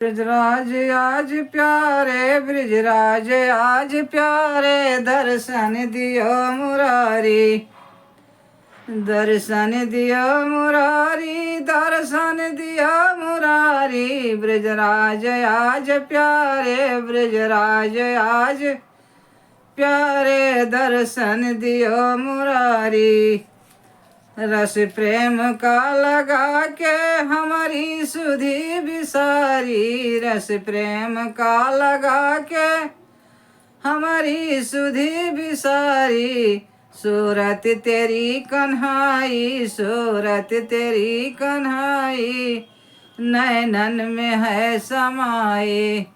ब्रजराज आज प्यारे, ब्रजराज आज प्यारे, दर्शन दियो मुरारी, दर्शन दियो मुरारी, दर्शन दियो मुरारी। ब्रजराज आज प्यारे, ब्रजराज आज प्यारे, दर्शन दियो मुरारी। रस प्रेम का लगा के हमारी सुधी बिसारी, रस प्रेम का लगा के हमारी सुधी बिसारी। सूरत तेरी कन्हाई, सूरत तेरी कन्हाई, नैनन में है समाई।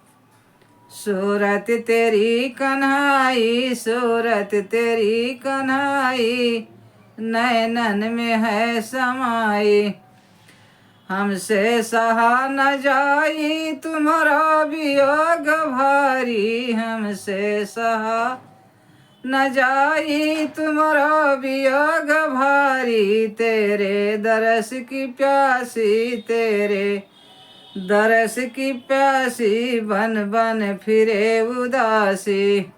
सूरत तेरी कन्हाई, सूरत तेरी कन्हाई, नैनन में है समाई। हमसे सहा न जाई तुम्हारा वियोग भारी, हमसे सहा न जाई तुम्हारा वियोग भारी। तेरे दरस की प्यासी, तेरे दरस की प्यासी, बन बन फिरे उदासी।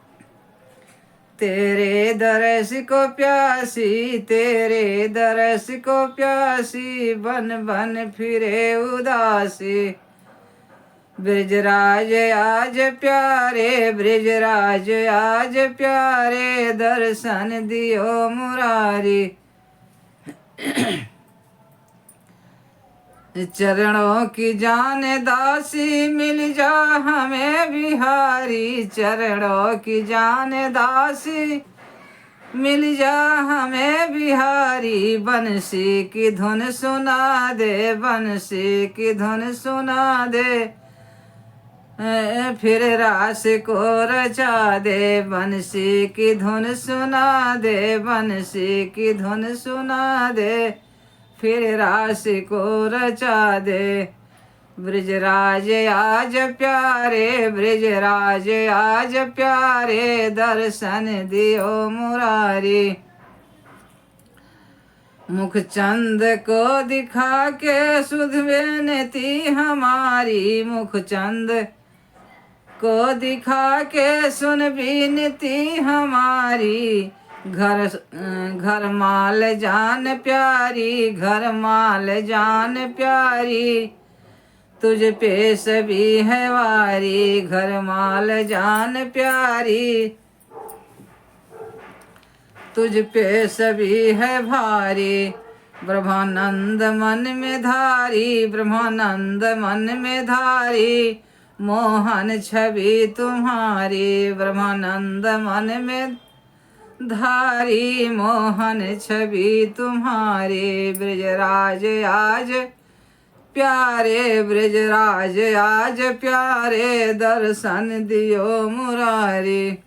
तेरे दरस को प्यासी, तेरे दरस को प्यासी, बन बन फिरे उदासी। ब्रजराज आज प्यारे, ब्रजराज आज प्यारे, दर्शन दियो मुरारी। चरणों की जान दासी, मिल जा हमें बिहारी। चरणों की जान दासी, मिल जा हमें बिहारी। बंसी की धुन सुना दे, बंसी की धुन सुना दे, फिर रास को रचा दे। बंसी की धुन सुना दे, बंसी की धुन सुना दे, फिर रास को रचा दे। ब्रजराज आज प्यारे, ब्रजराज आज प्यारे, दर्शन दियो मुरारी। मुखचंद को दिखा के सुध बेनती हमारी, मुखचंद को दिखा के सुन बीनती हमारी। घर माल जान प्यारी, घर माल जान प्यारी, तुझ पे सभी है वारी। घर माल जान प्यारी, तुझ पे सभी है भारी। ब्रह्मानंद मन में धारी, ब्रह्मानंद मन में धारी, मोहन छवि तुम्हारी। ब्रह्मानंद मन में धारी, मोहन छवि तुम्हारी। ब्रजराज आज प्यारे, ब्रजराज आज प्यारे, दर्शन दियो मुरारी।